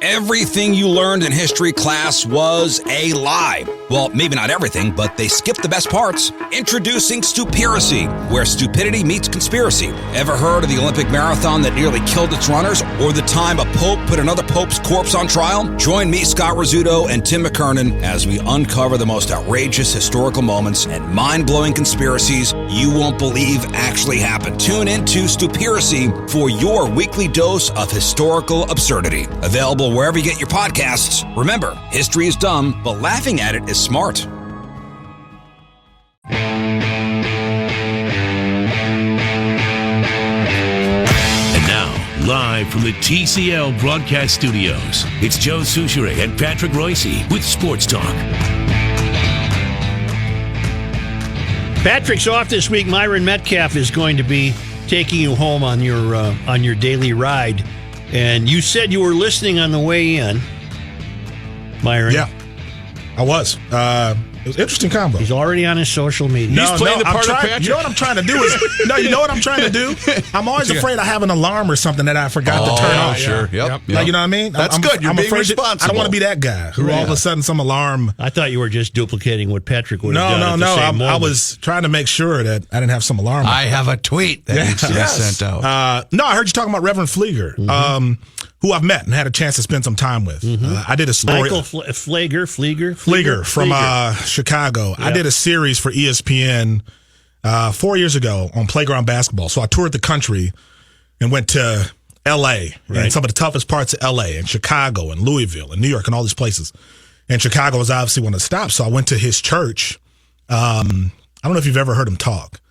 Everything you learned in history class was a lie. Well, maybe not everything, but they skipped the best parts. Introducing Stupiracy, where stupidity meets conspiracy. Ever heard of the Olympic marathon that nearly killed its runners? Or the time a pope put another pope's corpse on trial? Join me, Scott Rizzuto, and Tim McKernan as we uncover the most outrageous historical moments and mind-blowing conspiracies you won't believe actually happened. Tune into Stupiracy for your weekly dose of historical absurdity. Available wherever you get your podcasts. Remember, history is dumb, but laughing at it is smart. And now, live from the TCL broadcast studios, it's Joe Souchere and Patrick Royce with Sports Talk. Patrick's off this week. Myron Medcalf is going to be taking you home on your daily ride. And you said you were listening on the way in, Myron. Yeah, I was. It was an interesting combo. He's already on his social media. He's playing the part of Patrick. You know what I'm trying to do is, you know what I'm trying to do? I'm always afraid I have an alarm or something that I forgot to turn off. Sure. Yep. Like, you know what I mean? That's good. You're being responsible. I don't want to be that guy who all of a sudden some alarm. I thought you were just duplicating what Patrick would have done. No. I was trying to make sure that I didn't have some alarm. I have a tweet that needs to be sent out. No, I heard you talking about Reverend Flieger. Who I've met and had a chance to spend some time with. I did a story. Michael Flieger from Chicago. Yeah. I did a series for ESPN 4 years ago on playground basketball. So I toured the country and went to L.A. and some of the toughest parts of L.A. and Chicago and Louisville and New York and all these places. And Chicago was obviously one of the stops. So I went to his church. I don't know if you've ever heard him talk.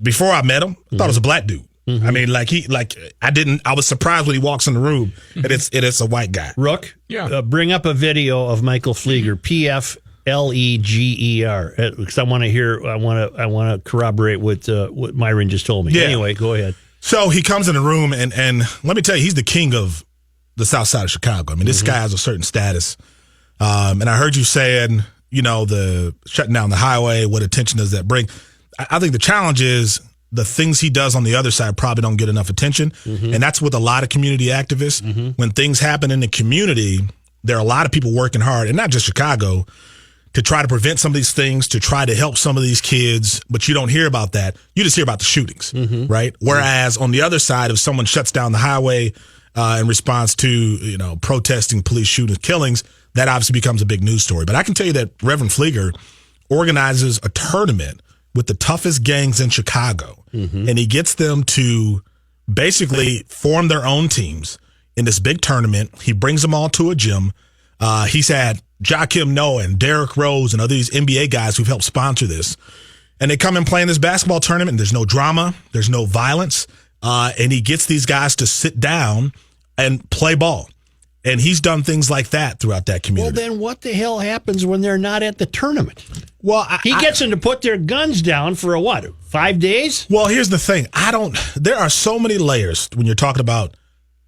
Before I met him, I thought it was a black dude. I mean, I was surprised when he walks in the room that it's a white guy. Rook, bring up a video of Michael Flieger, PFLEGER, because I want to corroborate what Myron just told me. Yeah. Anyway, go ahead. So he comes in the room, and let me tell you, he's the king of the South Side of Chicago. I mean, this guy has a certain status. And I heard you saying, the shutting down the highway, what attention does that bring? I think the challenge is the things he does on the other side probably don't get enough attention. And that's with a lot of community activists. When things happen in the community, there are a lot of people working hard, and not just Chicago, to try to prevent some of these things, to try to help some of these kids. But you don't hear about that. You just hear about the shootings, right? Whereas on the other side, if someone shuts down the highway in response to, protesting police shootings, killings, that obviously becomes a big news story. But I can tell you that Reverend Flieger organizes a tournament with the toughest gangs in Chicago. And he gets them to basically form their own teams in this big tournament. He brings them all to a gym. He's had Joakim Noah and Derrick Rose and other these NBA guys who've helped sponsor this. And they come and play in this basketball tournament, and there's no drama, there's no violence. And he gets these guys to sit down and play ball. And he's done things like that throughout that community. Well, then what the hell happens when they're not at the tournament? Well, he gets them to put their guns down for 5 days? Well, here's the thing. There are so many layers when you're talking about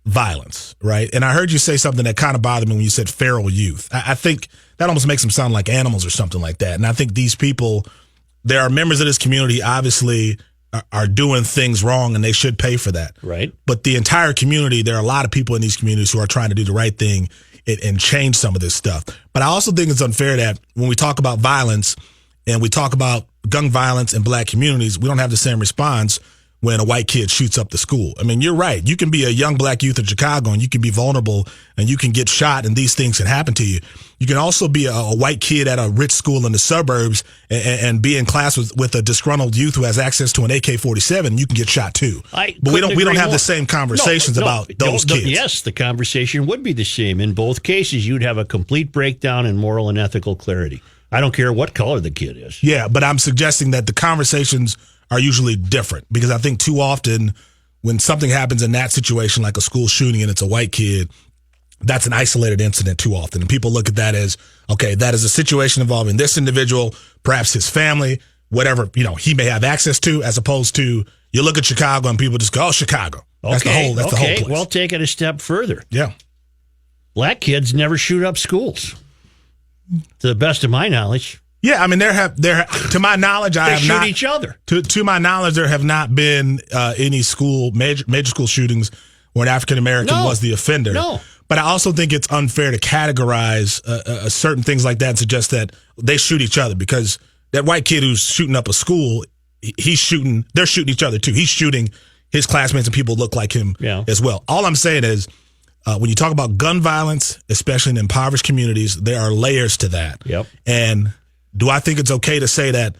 violence, right? And I heard you say something that kind of bothered me when you said feral youth. I think that almost makes them sound like animals or something like that. And I think these people, there are members of this community, obviously, are doing things wrong, and they should pay for that. Right. But the entire community, there are a lot of people in these communities who are trying to do the right thing and change some of this stuff. But I also think it's unfair that when we talk about violence and we talk about gun violence in black communities, we don't have the same response when a white kid shoots up the school. I mean, you're right. You can be a young black youth in Chicago, and you can be vulnerable, and you can get shot, and these things can happen to you. You can also be a white kid at a rich school in the suburbs and be in class with a disgruntled youth who has access to an AK-47, and you can get shot too. But we don't have the same conversations about those kids. Yes, the conversation would be the same. In both cases, you'd have a complete breakdown in moral and ethical clarity. I don't care what color the kid is. Yeah, but I'm suggesting that the conversations are usually different, because I think too often when something happens in that situation, like a school shooting and it's a white kid, that's an isolated incident too often. And people look at that as, okay, that is a situation involving this individual, perhaps his family, whatever, he may have access to, as opposed to you look at Chicago and people just go, oh, Chicago. That's the whole place. Well, take it a step further. Yeah. Black kids never shoot up schools, to the best of my knowledge. Yeah, I mean, to my knowledge, I have shoot not each other. To my knowledge, there have not been any major school shootings where an African American was the offender. No. But I also think it's unfair to categorize certain things like that and suggest that they shoot each other, because that white kid who's shooting up a school, they're shooting each other too. He's shooting his classmates and people who look like him as well. All I'm saying is, when you talk about gun violence, especially in impoverished communities, there are layers to that. Yep. And do I think it's okay to say that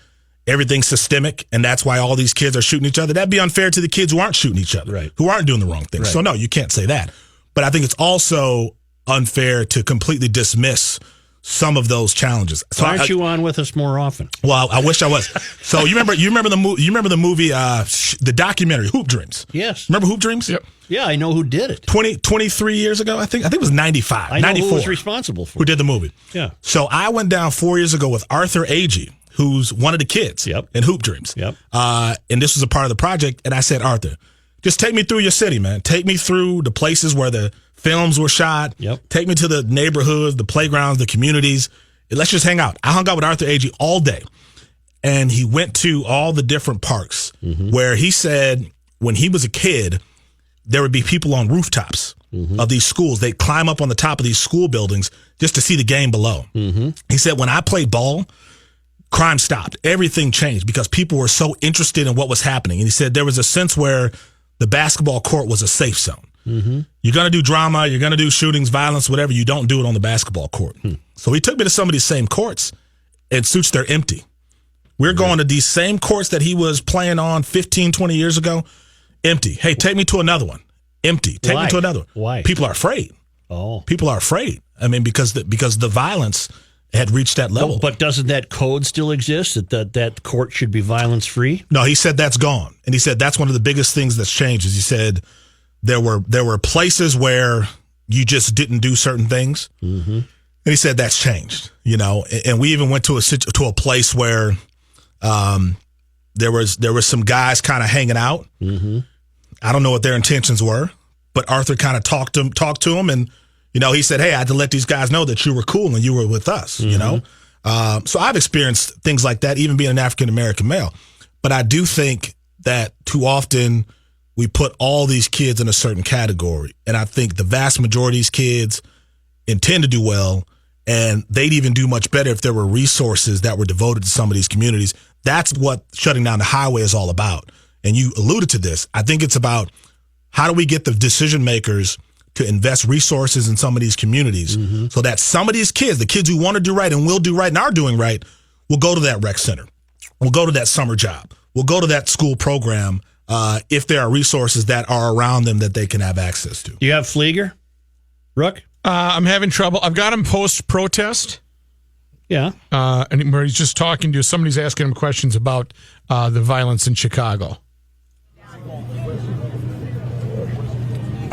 everything's systemic and that's why all these kids are shooting each other? That'd be unfair to the kids who aren't shooting each other, right, who aren't doing the wrong thing. Right. So no, you can't say that. But I think it's also unfair to completely dismiss some of those challenges. So aren't you on with us more often? Well, I wish I was. So you remember the movie, the documentary Hoop Dreams? Yes. Remember Hoop Dreams? Yep. Yeah, I know who did it. 23 years ago, I think it was 95. I know 94, who was responsible for it. who did the movie. Yeah. So I went down 4 years ago with Arthur Agee, who's one of the kids in Hoop Dreams. Yep. And this was a part of the project. And I said, Arthur, just take me through your city, man. Take me through the places where the films were shot. Yep. Take me to the neighborhoods, the playgrounds, the communities. Let's just hang out. I hung out with Arthur Agee all day. And he went to all the different parks where he said when he was a kid, there would be people on rooftops of these schools. They'd climb up on the top of these school buildings just to see the game below. He said, when I played ball, crime stopped. Everything changed because people were so interested in what was happening. And he said there was a sense where the basketball court was a safe zone. You're going to do drama, you're going to do shootings, violence, whatever. You don't do it on the basketball court. So he took me to some of these same courts, and suits, they're empty. We're going to these same courts that he was playing on 15, 20 years ago, empty. Hey, take me to another one. Empty. Take me to another one. Why? People are afraid. Oh. People are afraid. I mean, because the violence had reached that level. But doesn't that code still exist, that court should be violence-free? No, he said that's gone. And he said that's one of the biggest things that's changed. Is he said there were places where you just didn't do certain things. And he said that's changed, and we even went to a place where there was some guys kind of hanging out. I don't know what their intentions were, but Arthur kind of talked to him, and he said, hey, I had to let these guys know that you were cool and you were with us. So I've experienced things like that, even being an African American male. But I do think that too often we put all these kids in a certain category, and I think the vast majority of these kids intend to do well. And they'd even do much better if there were resources that were devoted to some of these communities. That's what shutting down the highway is all about. And you alluded to this. I think it's about how do we get the decision makers to invest resources in some of these communities so that some of these kids, the kids who want to do right and will do right and are doing right, will go to that rec center. Will go to that summer job. Will go to that school program if there are resources that are around them that they can have access to. Do you have Flieger, Rook? I'm having trouble. I've got him post-protest. Yeah. And where he's just talking to somebody's asking him questions about the violence in Chicago.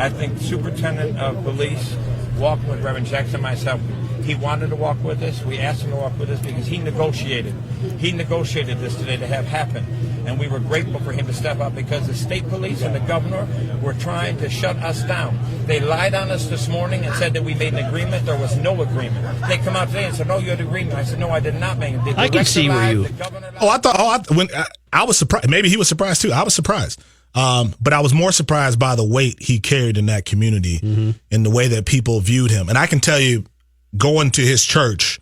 I think Superintendent of Police, walking with Reverend Jackson and myself, he wanted to walk with us. We asked him to walk with us because he negotiated. He negotiated this today to have happen. And we were grateful for him to step up because the state police and the governor were trying to shut us down. They lied on us this morning and said that we made an agreement. There was no agreement. They come out today and said, no, you had an agreement. I said, no, I did not make it. I can see where you... I was surprised. Maybe he was surprised too. I was surprised. But I was more surprised by the weight he carried in that community and the way that people viewed him. And I can tell you, going to his church,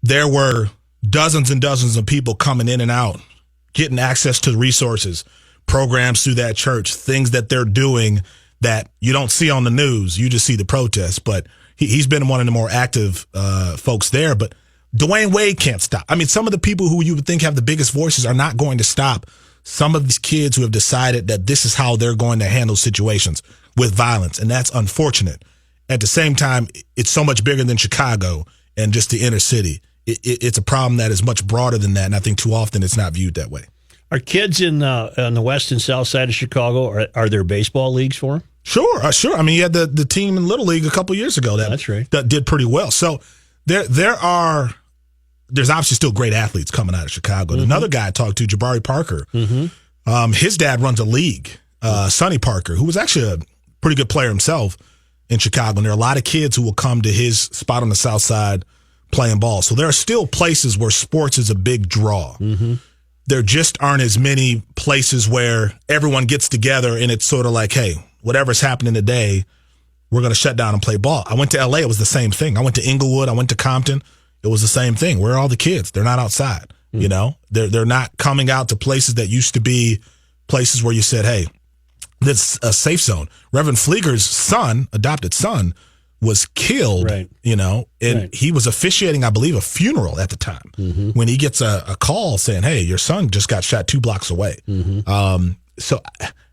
there were dozens and dozens of people coming in and out, getting access to resources, programs through that church, things that they're doing that you don't see on the news. You just see the protests. But he's been one of the more active folks there. But Dwayne Wade can't stop. I mean, some of the people who you would think have the biggest voices are not going to stop some of these kids who have decided that this is how they're going to handle situations with violence. And that's unfortunate. At the same time, it's so much bigger than Chicago and just the inner city. It's a problem that is much broader than that, and I think too often it's not viewed that way. Are kids on the west and south side of Chicago, are there baseball leagues for them? Sure, sure. I mean, you had the team in Little League a couple years ago that's right. that did pretty well. So there's obviously still great athletes coming out of Chicago. Another guy I talked to, Jabari Parker, his dad runs a league, Sonny Parker, who was actually a pretty good player himself in Chicago. And there are a lot of kids who will come to his spot on the south side playing ball. So there are still places where sports is a big draw. There just aren't as many places where everyone gets together and it's sort of like, hey, whatever's happening today, we're going to shut down and play ball. I went to LA. It was the same thing. I went to Inglewood. I went to Compton. It was the same thing. Where are all the kids? They're not outside. You know, they're not coming out to places that used to be places where you said, hey, this is a safe zone. Reverend Flieger's son, adopted son, was killed, you know, and he was officiating, I believe, a funeral at the time when he gets a call saying, hey, your son just got shot 2 blocks away. So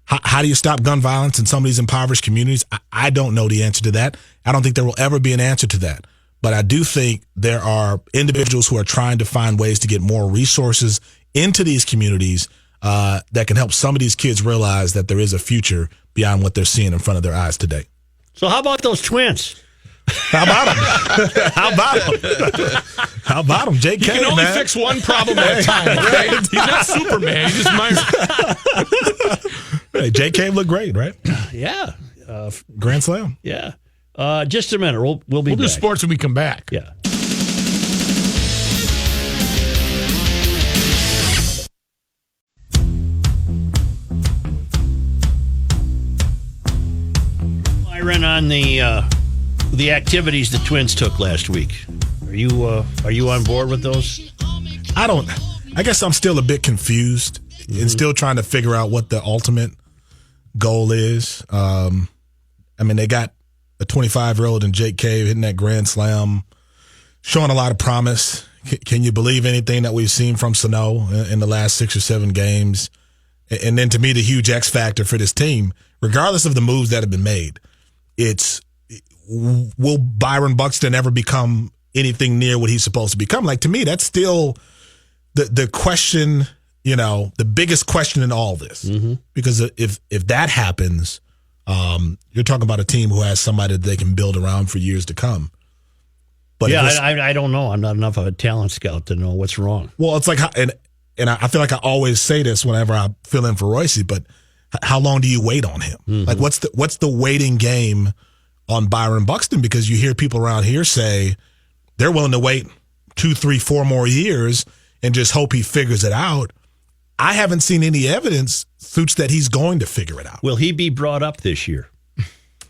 how do you stop gun violence in some of these impoverished communities? I don't know the answer to that. I don't think there will ever be an answer to that. But I do think there are individuals who are trying to find ways to get more resources into these communities that can help some of these kids realize that there is a future beyond what they're seeing in front of their eyes today. So how about those twins? How about them? How about them? JK, you can only fix one problem at a time, right? He's not Superman. He's just Myron. Hey, JK looked great, right? Yeah. Grand Slam. Yeah. Just a minute. We'll be back. Do sports when we come back. Yeah. Myron, on the activities the Twins took last week, are you on board with those? I guess I'm still a bit confused and still trying to figure out what the ultimate goal is. I mean, they got a 25-year-old in Jake Cave hitting that grand slam, showing a lot of promise. Can you believe anything that we've seen from Sano in the last 6 or 7 games? And then to me, the huge X factor for this team, regardless of the moves that have been made, it's will Byron Buxton ever become anything near what he's supposed to become? Like, to me, that's still the question, you know, the biggest question in all this. Because if that happens, you're talking about a team who has somebody that they can build around for years to come. But yeah, I don't know. I'm not enough of a talent scout to know what's wrong. Well, it's like, and I feel like I always say this whenever I fill in for Royce, but how long do you wait on him? Like, what's the waiting game on Byron Buxton? Because you hear people around here say they're willing to wait 2, 3, 4 more years and just hope he figures it out. I haven't seen any evidence, Suits, that he's going to figure it out. Will he be brought up this year?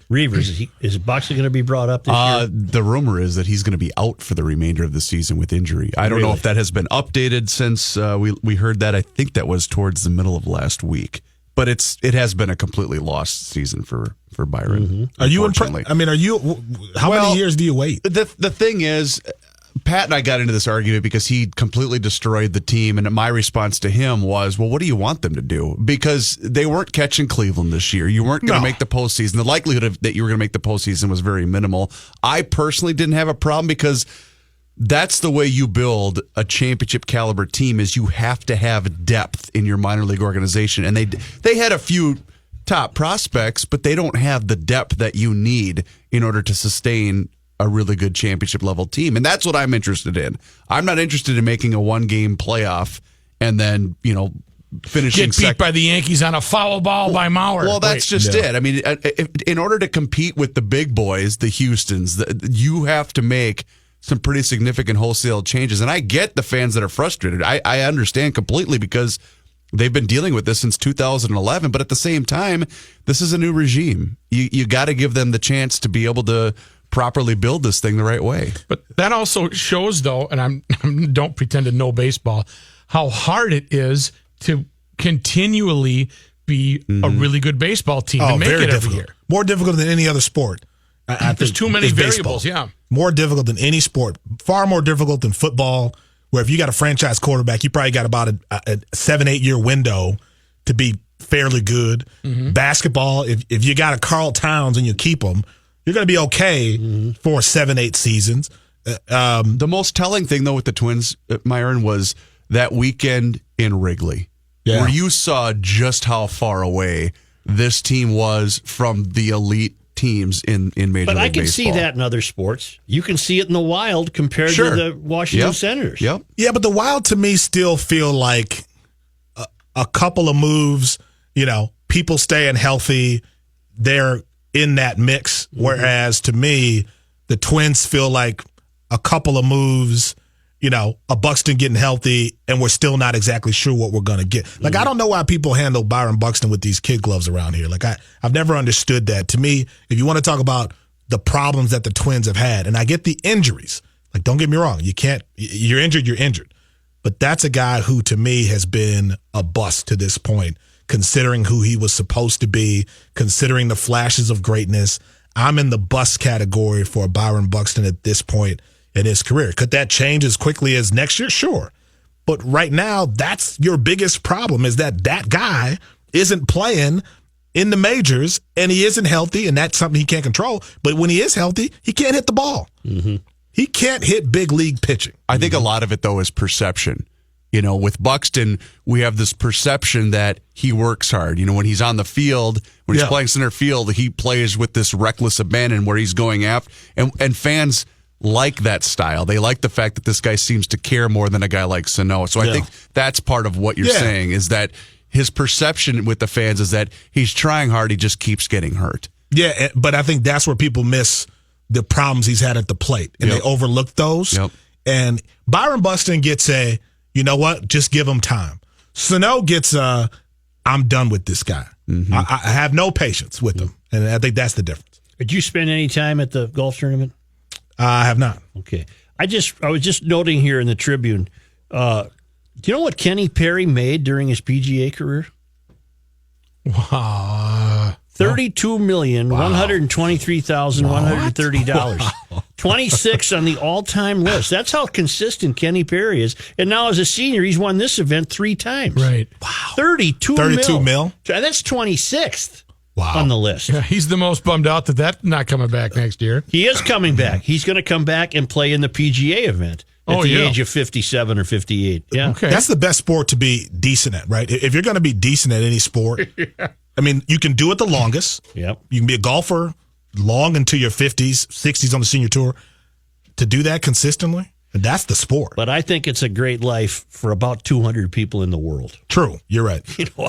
Reavers, is Buxton going to be brought up this year? The rumor is that he's going to be out for the remainder of the season with injury. I don't know if that has been updated since we heard that. I think that was towards the middle of last week. But it has been a completely lost season for Byron. Are you impressed? I mean, how many years do you wait? The thing is, Pat and I got into this argument because he completely destroyed the team, and my response to him was, well, what do you want them to do? Because they weren't catching Cleveland this year. You weren't going to make the postseason. The likelihood that you were going to make the postseason was very minimal. I personally didn't have a problem because that's the way you build a championship caliber team, is you have to have depth in your minor league organization. And they had a few top prospects, but they don't have the depth that you need in order to sustain a really good championship level team. And that's what I'm interested in. I'm not interested in making a 1-game playoff and then, finishing get beat by the Yankees on a foul ball by Mauer. Well, that's just it. I mean, in order to compete with the big boys, the Houstons, you have to make some pretty significant wholesale changes. And I get the fans that are frustrated. I understand completely because they've been dealing with this since 2011. But at the same time, this is a new regime. You got to give them the chance to be able to properly build this thing the right way. But that also shows, though, and I don't pretend to know baseball, how hard it is to continually be a really good baseball team and make it every year. More difficult than any other sport. There's too many variables, baseball. More difficult than any sport. Far more difficult than football, where if you got a franchise quarterback, you probably got about a 7-8 year window to be fairly good. Basketball, if you got a Karl Towns and you keep them, you're going to be okay for 7-8 seasons. The most telling thing, though, with the Twins, Myron, was that weekend in Wrigley, where you saw just how far away this team was from the elite teams in Major League Baseball. But I can see that in other sports. You can see it in the Wild compared to the Washington Senators. Yeah, but the Wild, to me, still feel like a couple of moves, people staying healthy, they're in that mix. Whereas to me, the Twins feel like a couple of moves, a Buxton getting healthy and we're still not exactly sure what we're going to get. Like, I don't know why people handle Byron Buxton with these kid gloves around here. Like, I've never understood that. To me, if you want to talk about the problems that the Twins have had, and I get the injuries. Like, don't get me wrong. You're injured. But that's a guy who, to me, has been a bust to this point, considering who he was supposed to be, considering the flashes of greatness. I'm in the bust category for Byron Buxton at this point in his career. Could that change as quickly as next year? Sure. But right now, that's your biggest problem, is that guy isn't playing in the majors and he isn't healthy, and that's something he can't control. But when he is healthy, he can't hit the ball. Mm-hmm. He can't hit big league pitching. I think a lot of it, though, is perception. With Buxton, we have this perception that he works hard. When he's on the field, when he's playing center field, he plays with this reckless abandon where he's going after. And fans like that style. They like the fact that this guy seems to care more than a guy like Sano. So I think that's part of what you're saying, is that his perception with the fans is that he's trying hard, he just keeps getting hurt. Yeah, but I think that's where people miss the problems he's had at the plate, and they overlook those. Yep. And Byron Buxton gets you know what, just give him time. Sano gets I'm done with this guy. Mm-hmm. I have no patience with him, and I think that's the difference. Did you spend any time at the golf tournament? I have not. Okay. I was just noting here in the Tribune, do you know what Kenny Perry made during his PGA career? Wow. $32,123,130. Wow. 26 on the all-time list. That's how consistent Kenny Perry is. And now as a senior, he's won this event 3 times. Right. Wow. 32 mil. That's 26th. Wow. On the list. Yeah, he's the most bummed out that that's not coming back next year. He is coming back. He's going to come back and play in the PGA event at the age of 57 or 58. Yeah. Okay. That's the best sport to be decent at, right? If you're going to be decent at any sport, I mean, you can do it the longest. Yep. You can be a golfer long into your 50s, 60s on the senior tour. To do that consistently, that's the sport. But I think it's a great life for about 200 people in the world. True. You're right.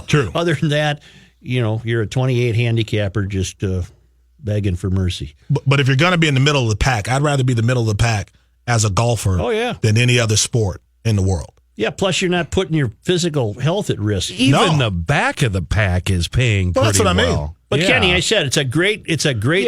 True. Other than that, you're a 28 handicapper just begging for mercy. But if you're going to be in the middle of the pack, I'd rather be the middle of the pack as a golfer than any other sport in the world. Yeah, plus you're not putting your physical health at risk. Even the back of the pack is paying pretty well. That's what I mean. But Kenny, I said it's a great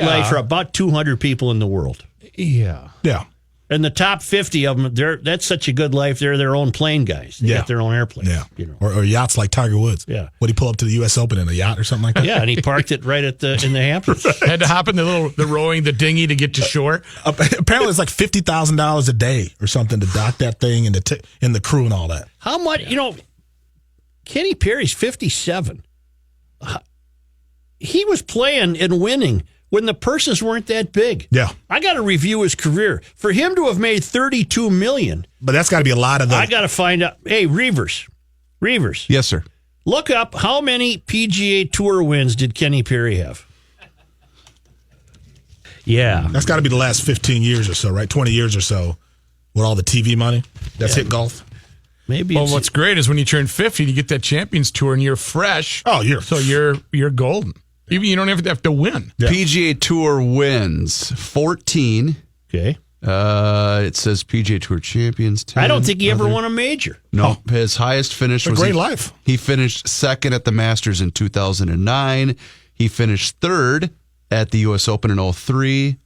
life for about 200 people in the world. Yeah. Yeah. And the top 50 of them, that's such a good life. They're their own plane guys. They got their own airplanes. Yeah. Or yachts like Tiger Woods. Yeah. Would he pull up to the U.S. Open in a yacht or something like that? Yeah, and he parked it right in the Hamptons. Had to hop in the rowing, the dinghy to get to shore. Apparently, it's like $50,000 a day or something to dock that thing and the crew and all that. How much? Kenny Perry's 57. He was playing and winning when the purses weren't that big. Yeah. I got to review his career. For him to have made $32 million. But that's got to be a lot of them. I got to find out. Hey, Reavers. Yes, sir. Look up how many PGA Tour wins did Kenny Perry have? Yeah. That's got to be the last 15 years or so, right? 20 years or so with all the TV money that's hit golf. Maybe. Well, what's great is when you turn 50, you get that Champions Tour and you're fresh. Oh, you're golden. Even you don't have to win. Yeah. PGA Tour wins 14. Okay. It says PGA Tour champions. 10, I don't think he ever won a major. No, his highest finish was a great life. He finished second at the Masters in 2009. He finished third at the U.S. Open in 2003,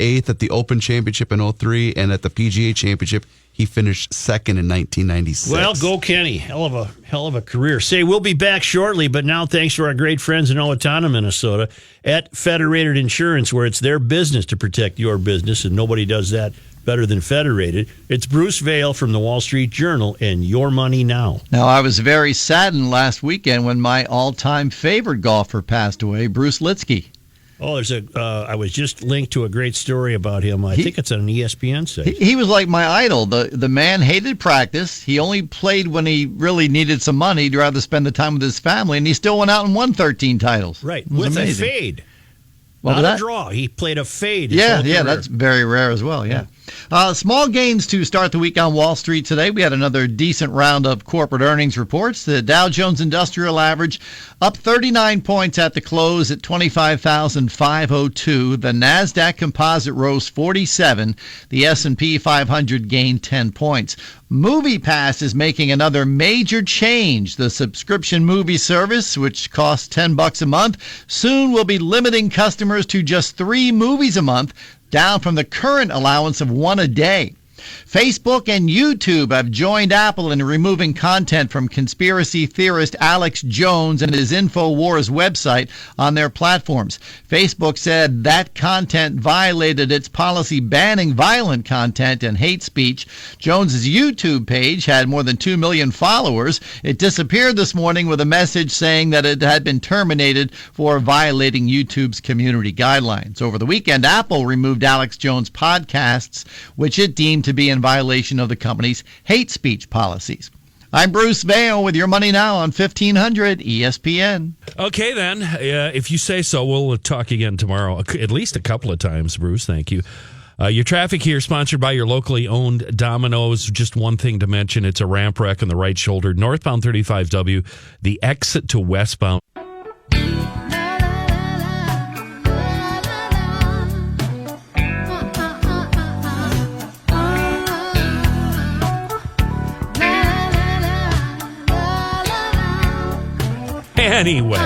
eighth at the Open Championship in 2003, and at the PGA Championship, he finished second in 1996. Well, go Kenny. Hell of a career. Say, we'll be back shortly, but now thanks to our great friends in Owatonna, Minnesota, at Federated Insurance, where it's their business to protect your business, and nobody does that better than Federated. It's Bruce Vail from the Wall Street Journal and Your Money Now. Now, I was very saddened last weekend when my all-time favorite golfer passed away, Bruce Litsky. Oh, I was just linked to a great story about him. I think it's on an ESPN site. He was like my idol. The man hated practice. He only played when he really needed some money. He'd rather spend the time with his family, and he still went out and won 13 titles. Right, with amazing. a fade. What Not was a that? draw. He played a fade. Yeah, that's very rare as well, yeah. Small gains to start the week on Wall Street today. We had another decent round of corporate earnings reports. The Dow Jones Industrial Average up 39 points at the close at 25,502. The NASDAQ Composite rose 47. The S&P 500 gained 10 points. MoviePass is making another major change. The subscription movie service, which costs $10 a month, soon will be limiting customers to just 3 movies a month, down from the current allowance of 1 a day. Facebook and YouTube have joined Apple in removing content from conspiracy theorist Alex Jones and his InfoWars website on their platforms. Facebook said that content violated its policy banning violent content and hate speech. Jones's YouTube page had more than 2 million followers. It disappeared this morning with a message saying that it had been terminated for violating YouTube's community guidelines. Over the weekend, Apple removed Alex Jones' podcasts, which it deemed to be in violation of the company's hate speech policies. I'm Bruce Vail with your Money Now on 1500 ESPN. Okay, then. If you say so, we'll talk again tomorrow, at least a couple of times, Bruce. Thank you. Your traffic here sponsored by your locally owned Domino's. Just one thing to mention, it's a ramp wreck on the right shoulder, northbound 35W, the exit to westbound. Anyway.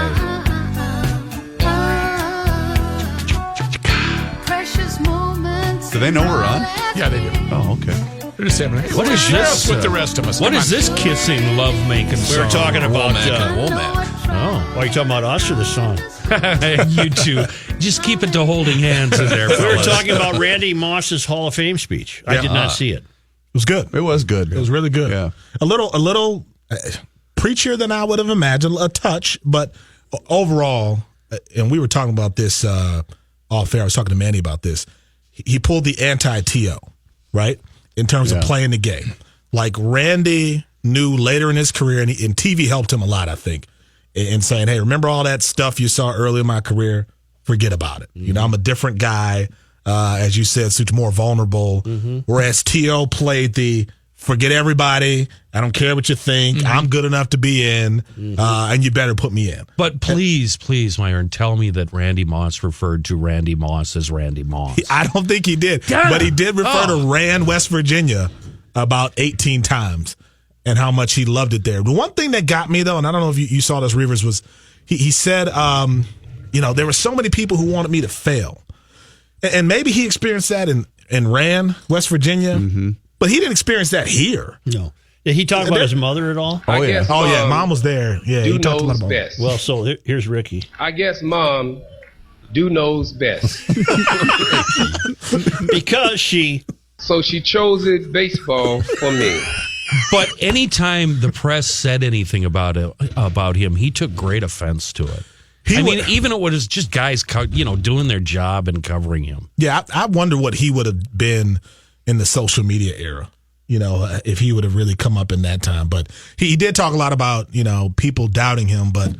Do they know we're on? Yeah, they do. Oh, okay. They're just having What is this? with the rest of us? What is this kissing, love-making song? We were talking about... Womack. Oh, are you talking about us or the song? You two. Just keep it to holding hands in there, We were fellas. talking about Randy Moss's Hall of Fame speech. I did not see it. It was good. It was good. It was really good. Yeah. A little preachier than I would have imagined, a touch, but overall, and we were talking about this off air. I was talking to Manny about this. He pulled the anti-TO, right, in terms of playing the game. Like Randy knew later in his career, and TV helped him a lot, I think, in saying, hey, remember all that stuff you saw early in my career? Forget about it. Mm-hmm. You know, I'm a different guy. As you said, such more vulnerable. Mm-hmm. Whereas T.O. played the forget everybody. I don't care what you think. Mm-hmm. I'm good enough to be in, and you better put me in. But please, Myron, tell me that Randy Moss referred to Randy Moss as Randy Moss. I don't think he did. But he did refer to Rand, West Virginia about 18 times and how much he loved it there. The one thing that got me, though, and I don't know if you saw this, Reavers, was he said, there were so many people who wanted me to fail. And maybe he experienced that in Rand, West Virginia, but he didn't experience that here. No. Did he talk about his mother at all? Oh, yeah. Mom was there. Yeah, he talked about best. Well, so here's Ricky. I guess Mom knows best. Because she... So she chose baseball for me. But anytime the press said anything about him, he took great offense to it. Even it was just guys, doing their job and covering him. Yeah, I wonder what he would have been in the social media era, if he would have really come up in that time. But he did talk a lot about, people doubting him. But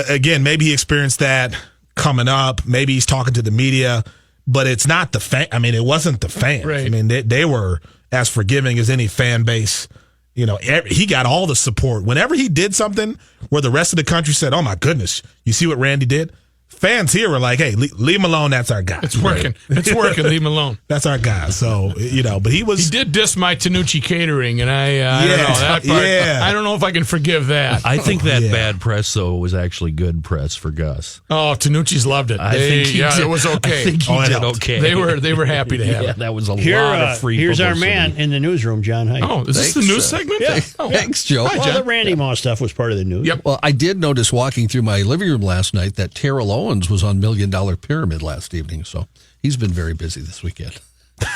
again, maybe he experienced that coming up. Maybe he's talking to the media, but it's not the fan. I mean, it wasn't the fans. Right. I mean, they were as forgiving as any fan base. He got all the support. Whenever he did something where the rest of the country said, oh, my goodness, you see what Randy did? Fans here were like, hey, leave him alone. That's our guy. It's working. It's working. Leave him alone. That's our guy. So, but he did diss my Tanucci catering, and I don't know. That part, I don't know if I can forgive that. I think that bad press, though, was actually good press for Gus. Oh, Tanucci's loved it. I think he did. It was okay. I think he did okay. They were happy to have it. That was a lot of free Here's publicity. our man in the newsroom, John Haidt. Oh, is this the news segment? Yeah. Thanks, Joe. Well, the Randy Moss stuff was part of the news. Yep. Well, I did notice walking through my living room last night that Terrell Owens was on $1 Million Pyramid last evening, so he's been very busy this weekend. $1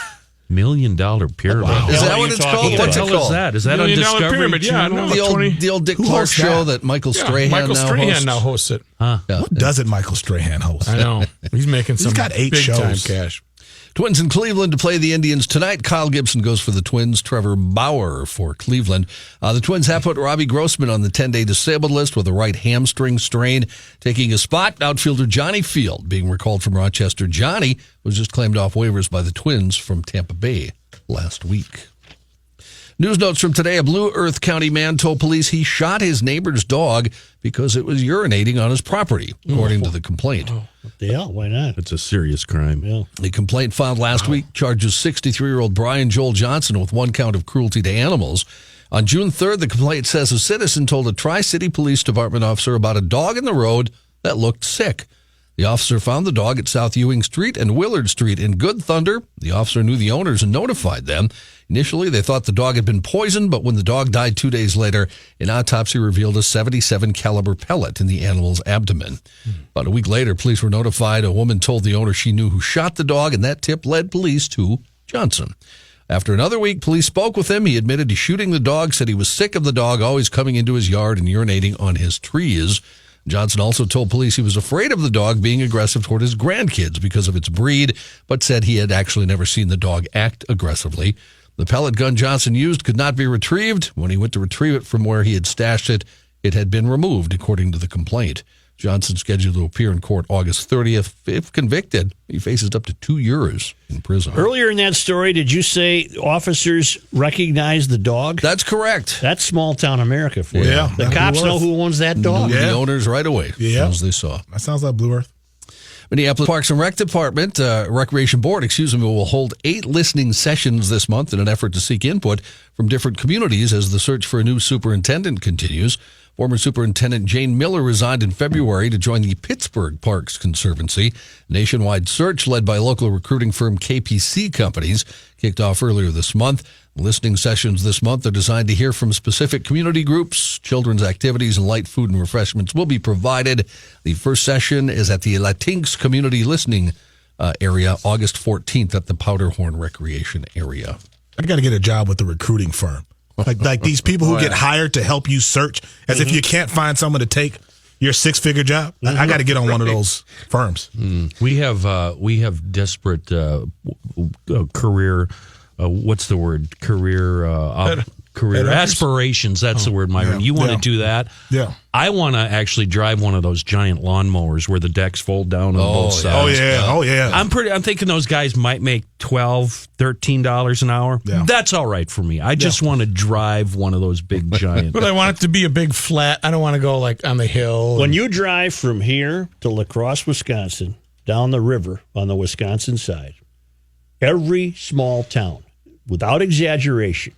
Million Pyramid. Wow. Is that What what are it's you called? talking What's about? it What called? is that? Is that on $1 Million Discovery Pyramid, yeah, Channel? no. The old Dick Clark show that Michael Strahan Michael now Strahan hosts. now hosts it. Yeah. what doesn't Michael Strahan host? I know. He's making some got 8 big time shows. cash. Twins in Cleveland to play the Indians tonight. Kyle Gibson goes for the Twins. Trevor Bauer for Cleveland. The Twins have put Robbie Grossman on the 10-day disabled list with a right hamstring strain. Taking his spot, outfielder Johnny Field, being recalled from Rochester. Johnny was just claimed off waivers by the Twins from Tampa Bay last week. News notes from today. A Blue Earth County man told police he shot his neighbor's dog because it was urinating on his property, according to the complaint. What the hell? Why not? It's a serious crime. Yeah. The complaint filed last week charges 63-year-old Brian Joel Johnson with 1 count of cruelty to animals. On June 3rd, the complaint says a citizen told a Tri-City Police Department officer about a dog in the road that looked sick. The officer found the dog at South Ewing Street and Willard Street in Good Thunder. The officer knew the owners and notified them. Initially, they thought the dog had been poisoned, but when the dog died 2 days later, an autopsy revealed a .77 caliber pellet in the animal's abdomen. About a week later, police were notified. A woman told the owner she knew who shot the dog, and that tip led police to Johnson. After another week, police spoke with him. He admitted to shooting the dog, said he was sick of the dog always coming into his yard and urinating on his trees. Johnson also told police he was afraid of the dog being aggressive toward his grandkids because of its breed, but said he had actually never seen the dog act aggressively. The pellet gun Johnson used could not be retrieved. When he went to retrieve it from where he had stashed it, it had been removed, according to the complaint. Johnson scheduled to appear in court August 30th. If convicted, he faces up to 2 years in prison. Earlier in that story, did you say officers recognize the dog? That's correct. That's small town America for you. Yeah, The cops know who owns that dog. Knew the owners right away, as they saw. That sounds like Blue Earth. Minneapolis Parks and Recreation Board, will hold 8 listening sessions this month in an effort to seek input from different communities as the search for a new superintendent continues. Former Superintendent Jane Miller resigned in February to join the Pittsburgh Parks Conservancy. A nationwide search led by local recruiting firm KPC Companies kicked off earlier this month. Listening sessions this month are designed to hear from specific community groups. Children's activities and light food and refreshments will be provided. The first session is at the Latinx Community Listening area, August 14th at the Powderhorn Recreation Area. I got to get a job with the recruiting firm. Like these people who get hired to help you search, as if you can't find someone to take your 6-figure job. I got to get on one of those firms. We have desperate career. What's the word? Career aspirations. That's the word, Myron. You want to do that? Yeah. I want to actually drive one of those giant lawnmowers where the decks fold down on both sides. Oh yeah. I'm thinking those guys might make $12, $13 an hour. Yeah. That's all right for me. I just want to drive one of those big giant. But I want it to be a big flat. I don't want to go like on the hill. When you drive from here to La Crosse, Wisconsin, down the river on the Wisconsin side, every small town, without exaggeration,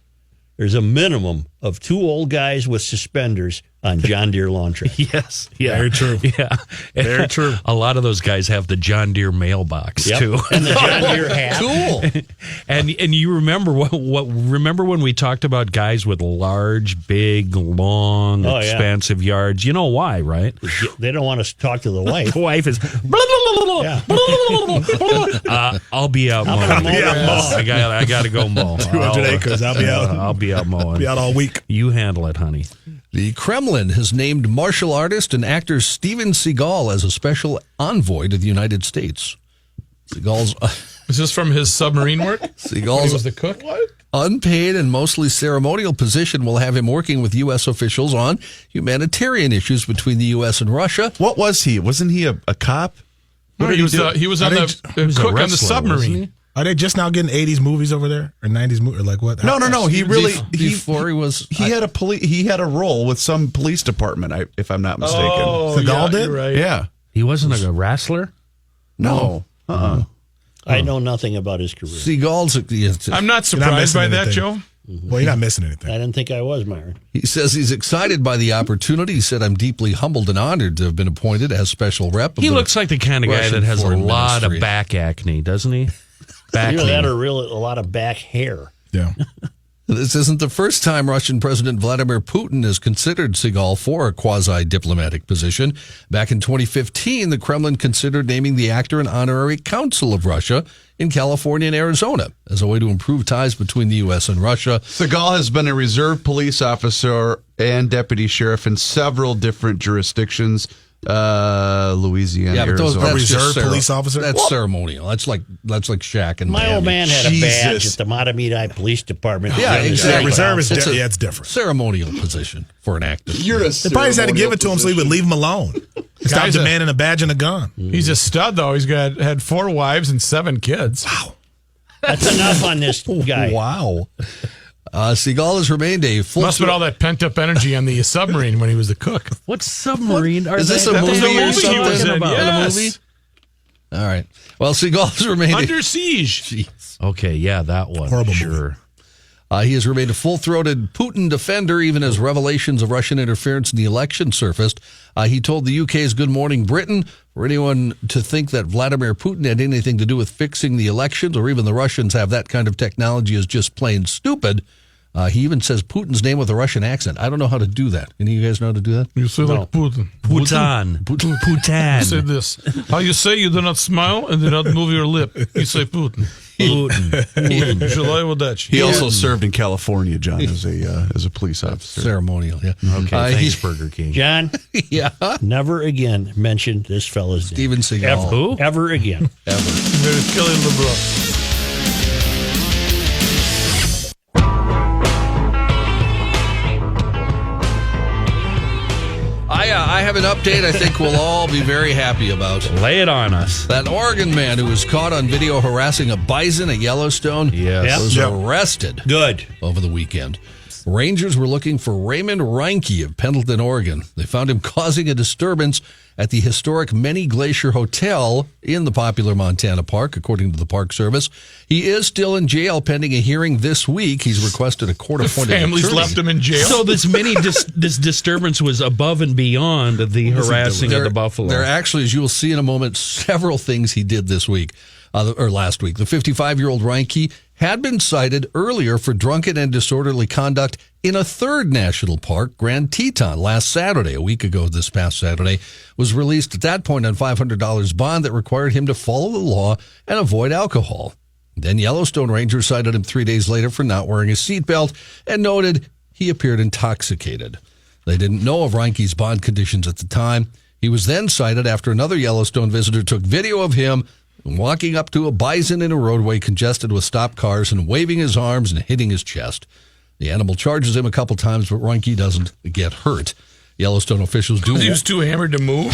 there's a minimum of 2 old guys with suspenders on John Deere lawn tractors. Yes. Yeah. Very true. Yeah. Very true. A lot of those guys have the John Deere mailbox too. And the John Deere hat. Cool. And you remember remember when we talked about guys with large, big, long, expansive yards? You know why, right? They don't want to talk to the wife. The wife is I'll be out mowing. I got to go mow. 200 acres. I'll be out. I'll be out mowing. Be out all week. You handle it, honey. The Kremlin has named martial artist and actor Steven Seagal as a special envoy to the United States. Seagal's Is this from his submarine work? Seagal's He was the cook? What? Unpaid and mostly ceremonial position will have him working with U.S. officials on humanitarian issues between the U.S. and Russia. What was he? Wasn't he a cop? No, he was on the cook on the submarine. Are they just now getting 80s movies over there or 90s movies or like what? No. He really he had a role with some police department. If I'm not mistaken. Seagal did? You're right. Yeah. He wasn't a wrestler? No. I know nothing about his career. Seagal's. I'm not surprised by that, Joe. Well, you're not missing anything. I didn't think I was, Myron. He says he's excited by the opportunity. He said, "I'm deeply humbled and honored to have been appointed as special rep." He looks like the kind of guy Russian that has a Foreign lot Ministry. of back acne, doesn't he? Back Either that or a lot of back hair. Yeah. This isn't the first time Russian President Vladimir Putin has considered Seagal for a quasi-diplomatic position. Back in 2015, the Kremlin considered naming the actor an honorary consul of Russia in California and Arizona as a way to improve ties between the U.S. and Russia. Seagal has been a reserve police officer and deputy sheriff in several different jurisdictions. Louisiana, Yeah, but those Arizona. that's just reserve police officer? That's ceremonial. That's like Shaq and My Miami. old man had a badge Jesus. at the Matamidi Police Department. Yeah, exactly. Reserve is It's a it's different. ceremonial position for an active. You're a They probably just had to give it to him so he would leave him alone. Stop Guy's demanding a badge and a gun. He's a stud, though. He's had 4 wives and 7 kids. Wow. That's enough on this guy. Wow. Seagal has remained a full. Must have been all that pent up energy on the submarine when he was the cook. What submarine are Is this they? a movie the or movie he something? was in, About yes. a movie? All right. Well, Seagal has remained Under Siege. Jeez. Okay, yeah, that one. Horrible sure. He has remained a full-throated Putin defender, even as revelations of Russian interference in the election surfaced. He told the UK's Good Morning Britain, for anyone to think that Vladimir Putin had anything to do with fixing the elections, or even the Russians have that kind of technology, is just plain stupid. He even says Putin's name with a Russian accent. I don't know how to do that. Any of you guys know how to do that? You say like Putin. Putin. You Putin. say this. How you say you do not smile and do not move your lip. You say Putin. Putin. He also served in California, John, as a police officer. Ceremonial, yeah. Okay, thanks, Burger King. John, Yeah. never again mention this fella's name. Steven Seagal. Ever. Who? Ever again. Ever. Kelly LeBron. I have an update I think we'll all be very happy about. Lay it on us. That Oregon man who was caught on video harassing a bison at Yellowstone Yes. was Yep. arrested Good. over the weekend. Rangers were looking for Raymond Reinke of Pendleton, Oregon. They found him causing a disturbance at the historic Many Glacier Hotel in the popular Montana Park, according to the Park Service. He is still in jail pending a hearing this week. He's requested a court-appointed Families attorney. left him in jail. So this this disturbance was above and beyond the harassing of the buffalo. There are actually, as you will see in a moment, several things he did this week, or last week. The 55-year-old Reinke had been cited earlier for drunken and disorderly conduct in a third national park, Grand Teton, last Saturday. A week ago this past Saturday, was released at that point on $500 bond that required him to follow the law and avoid alcohol. Then Yellowstone Rangers cited him 3 days later for not wearing a seatbelt and noted he appeared intoxicated. They didn't know of Reinke's bond conditions at the time. He was then cited after another Yellowstone visitor took video of him walking up to a bison in a roadway congested with stopped cars and waving his arms and hitting his chest. The animal charges him a couple times, but Reinke doesn't get hurt. Yellowstone officials do. He was too hammered to move.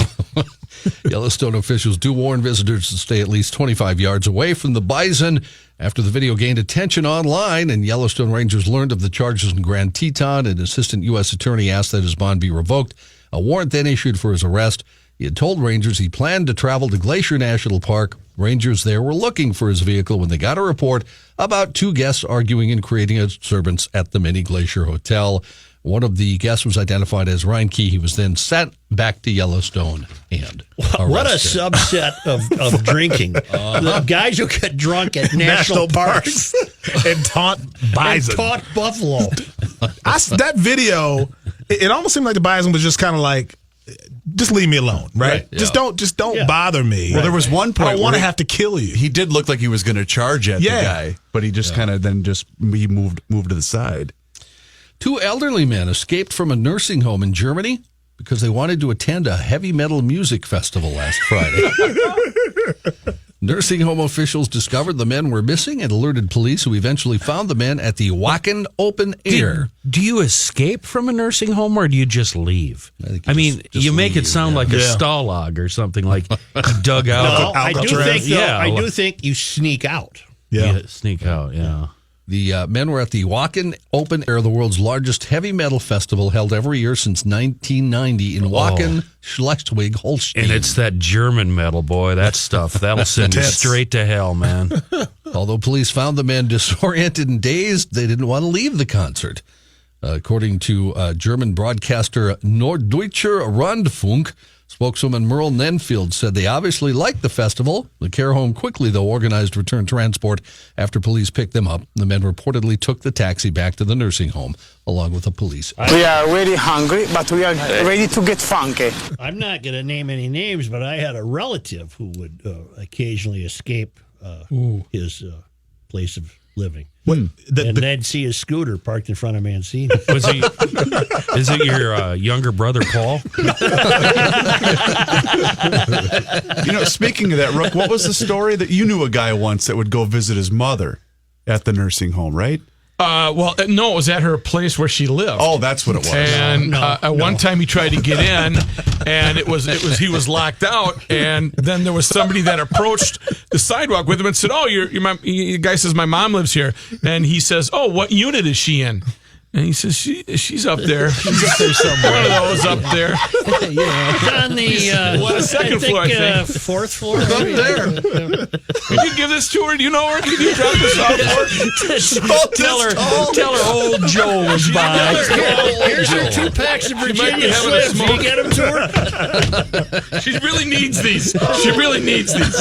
Yellowstone officials do warn visitors to stay at least 25 yards away from the bison. After the video gained attention online and Yellowstone Rangers learned of the charges in Grand Teton, an assistant U.S. attorney asked that his bond be revoked. A warrant then issued for his arrest. He had told Rangers he planned to travel to Glacier National Park. Rangers there were looking for his vehicle when they got a report about 2 guests arguing and creating a disturbance at the Many Glacier Hotel. One of the guests was identified as Reinke. He was then sent back to Yellowstone and arrested. What a subset of drinking. The guys who get drunk at national parks and taunt bison. and taunt buffalo. That video, it almost seemed like the bison was just kind of like, just leave me alone, right? Yeah. Just don't bother me. Well, there was one point I don't want to where have to kill you. He did look like he was going to charge at Yeah. the guy, but he just kind of then he moved to the side. 2 elderly men escaped from a nursing home in Germany because they wanted to attend a heavy metal music festival last Friday. Nursing home officials discovered the men were missing and alerted police, who eventually found the men at the Wacken Open Air. Do you escape from a nursing home or do you just leave? think you I mean, just you make it leave, sound like a stalag or something like you dug out. No, I do think though, Yeah, I do think you sneak out. Yeah. Sneak out, yeah. The men were at the Wacken Open Air, the world's largest heavy metal festival held every year since 1990 in Wacken, Schleswig, Holstein. And it's that German metal, boy. That stuff, that'll send you straight to hell, man. Although police found the men disoriented and dazed, they didn't want to leave the concert. According to German broadcaster Norddeutscher Rundfunk, spokeswoman Merle Nenfield said they obviously liked the festival. The care home quickly, though, organized return transport after police picked them up. The men reportedly took the taxi back to the nursing home, along with a police. We are really hungry, but we are ready to get funky. I'm not going to name any names, but I had a relative who would occasionally escape his place of living. When And then see his scooter parked in front of Mancini. Is it your younger brother, Paul? Speaking of that, Rook, what was the story that you knew a guy once that would go visit his mother at the nursing home, right? No, it was at her place where she lived. Oh, that's what it was. And one time he tried to get in, and he was locked out. And then there was somebody that approached the sidewalk with him and said, "Oh, the guy says my mom lives here." And he says, "Oh, what unit is she in?" And he says, she's up there. She's up there somewhere. One of those up there. It's on the second floor, I think. Fourth floor. Up there. Could you give this to her? Do you know her? Can you drop this off for her? Tell her old Joe was by. Here's her 2 packs of Virginia Slims. Can you get them to her? She really needs these. She really needs these.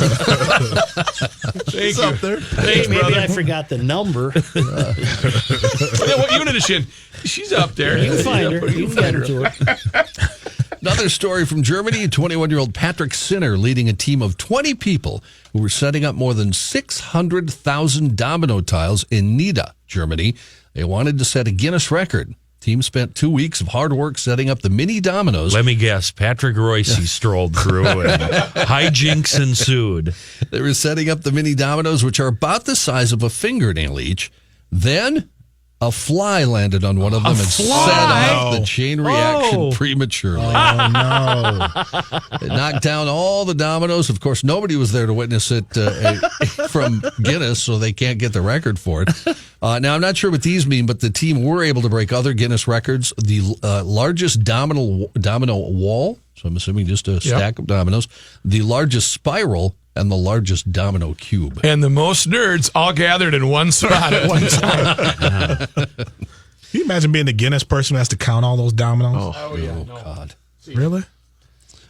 Thank you. Up there. Thanks, Maybe brother. I forgot the number. What unit is she in? She's up there. You can find her. You can get her to her. Another story from Germany. 21-year-old Patrick Sinner leading a team of 20 people who were setting up more than 600,000 domino tiles in Nida, Germany. They wanted to set a Guinness record. Team spent 2 weeks of hard work setting up the mini dominoes. Let me guess. Patrick Royce strolled through and hijinks ensued. They were setting up the mini dominoes, which are about the size of a fingernail each. Then a fly landed on one of them and set off the chain reaction prematurely. Oh, no. It knocked down all the dominoes. Of course, nobody was there to witness it from Guinness, so they can't get the record for it. Now, I'm not sure what these mean, but the team were able to break other Guinness records. The largest domino wall, so I'm assuming just a stack of dominoes, the largest spiral, and the largest domino cube. And the most nerds all gathered in one spot at one time. Can you imagine being the Guinness person who has to count all those dominoes? Oh, God. Really?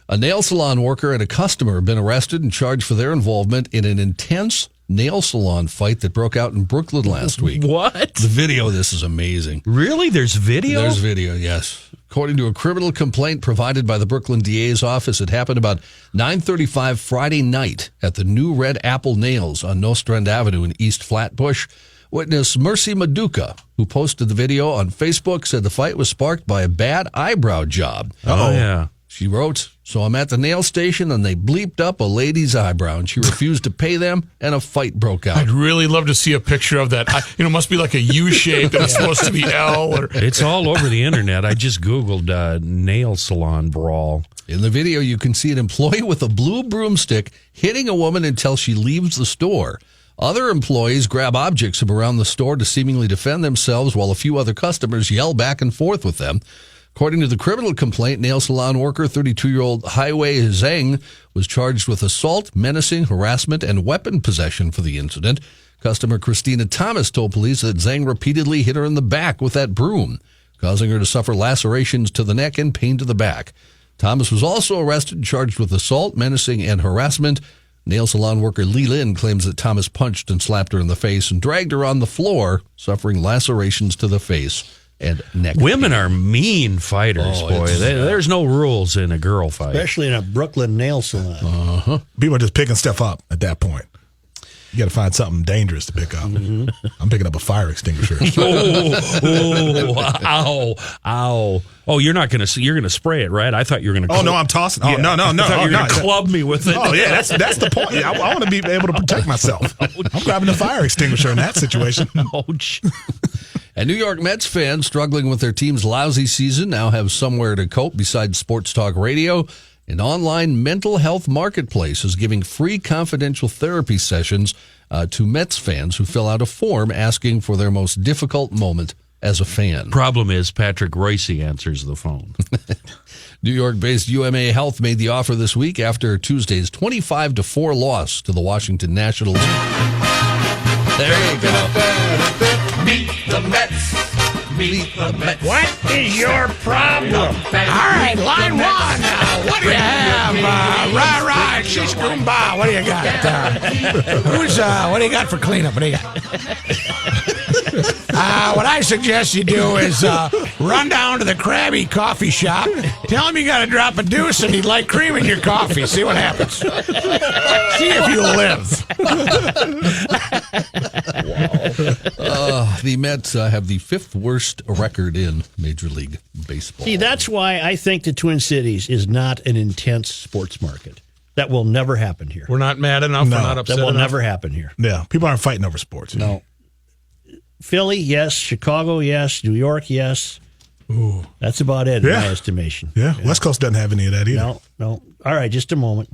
A nail salon worker and a customer have been arrested and charged for their involvement in an intense nail salon fight that broke out in Brooklyn last week. What? The video of this is amazing. Really? There's video? There's video, yes. According to a criminal complaint provided by the Brooklyn DA's office, it happened about 9:35 Friday night at the New Red Apple Nails on Nostrand Avenue in East Flatbush. Witness Mercy Maduka, who posted the video on Facebook, said the fight was sparked by a bad eyebrow job. Oh, yeah. She wrote, "So I'm at the nail station and they bleeped up a lady's eyebrow and she refused to pay them and a fight broke out." I'd really love to see a picture of that. It must be like a U shape and it's supposed to be L. It's all over the internet. I just Googled nail salon brawl. In the video, you can see an employee with a blue broomstick hitting a woman until she leaves the store. Other employees grab objects from around the store to seemingly defend themselves while a few other customers yell back and forth with them. According to the criminal complaint, nail salon worker 32-year-old Highway Zhang was charged with assault, menacing, harassment, and weapon possession for the incident. Customer Christina Thomas told police that Zhang repeatedly hit her in the back with that broom, causing her to suffer lacerations to the neck and pain to the back. Thomas was also arrested and charged with assault, menacing, and harassment. Nail salon worker Li Lin claims that Thomas punched and slapped her in the face and dragged her on the floor, suffering lacerations to the face and neck. Women are mean fighters, boy. There's no rules in a girl fight. Especially in a Brooklyn nail salon. People are just picking stuff up at that point. You got to find something dangerous to pick up. I'm picking up a fire extinguisher. Ow. Oh, you're not going to. You're going to spray it, right? I thought you were going to. Oh no, I'm tossing. Oh no. I thought you were going to club me with it. Oh yeah, that's the point. I want to be able to protect myself. I'm grabbing a fire extinguisher in that situation. Ouch. And New York Mets fans struggling with their team's lousy season now have somewhere to cope besides sports talk radio. An online mental health marketplace is giving free confidential therapy sessions to Mets fans who fill out a form asking for their most difficult moment as a fan. Problem is, Patrick Royce answers the phone. New York-based UMA Health made the offer this week after Tuesday's 25-4 loss to the Washington Nationals. There you go. Meet the Mets. Meet the Mets. What is your problem? All right, line one. What do you have? Rah, shish, goomba. What do you got? What do you got for cleanup? What do you got? What I suggest you do is run down to the Krabby Coffee Shop. Tell him you got to drop a deuce and he'd like cream in your coffee. See what happens. See if you live. The Mets have the 5th worst record in Major League Baseball. See, that's why I think the Twin Cities is not an intense sports market. That will never happen here. We're not mad enough. No. We're not upset That will enough. never happen here. Yeah, people aren't fighting over sports. No. Philly, yes. Chicago, yes. New York, yes. Ooh. That's about it in Yeah. my estimation. Yeah, West Coast doesn't have any of that either. No. All right, just a moment.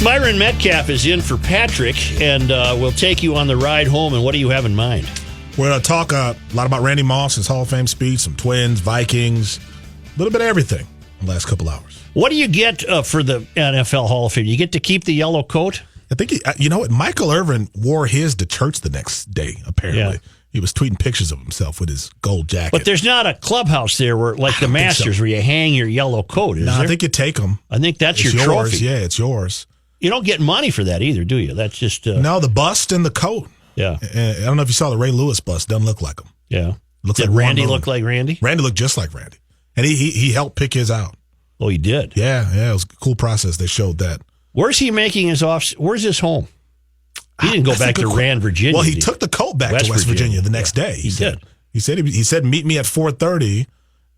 Myron Medcalf is in for Patrick, and we'll take you on the ride home. And what do you have in mind? We're going to talk a lot about Randy Moss, his Hall of Fame speech, some Twins, Vikings, a little bit of everything in the last couple hours. What do you get for the NFL Hall of Fame? You get to keep the yellow coat? I think, you know what, Michael Irvin wore his to church the next day, apparently. Yeah. He was tweeting pictures of himself with his gold jacket. But there's not a clubhouse there where, like the Masters, where you hang your yellow coat, is No, there? I think you take them. I think that's It's your yours. trophy. Yeah, it's yours. You don't get money for that either, do you? That's just... No, the bust and the coat. Yeah. I don't know if you saw the Ray Lewis bust. Doesn't look like him. Yeah. Looks Did like Warren Randy Moon. look like Randy? Randy looked just like Randy. And he helped pick his out. Oh, he did? Yeah, it was a cool process. They showed that. Where's he making his Where's his home? He didn't go That's a back good to question. Rand, Virginia. Well, he did took the coat back to West Virginia the next day. He did. He said, meet me at 4:30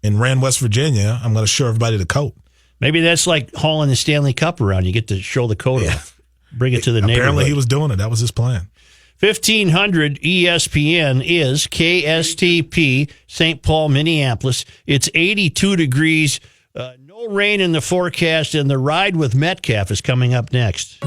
in Rand, West Virginia. I'm going to show everybody the coat. Maybe that's like hauling the Stanley Cup around. You get to show the coat off. Bring it to the neighborhood. Apparently he was doing it. That was his plan. 1500 ESPN is KSTP, St. Paul, Minneapolis. It's 82 degrees. No rain in the forecast, and the ride with Metcalf is coming up next.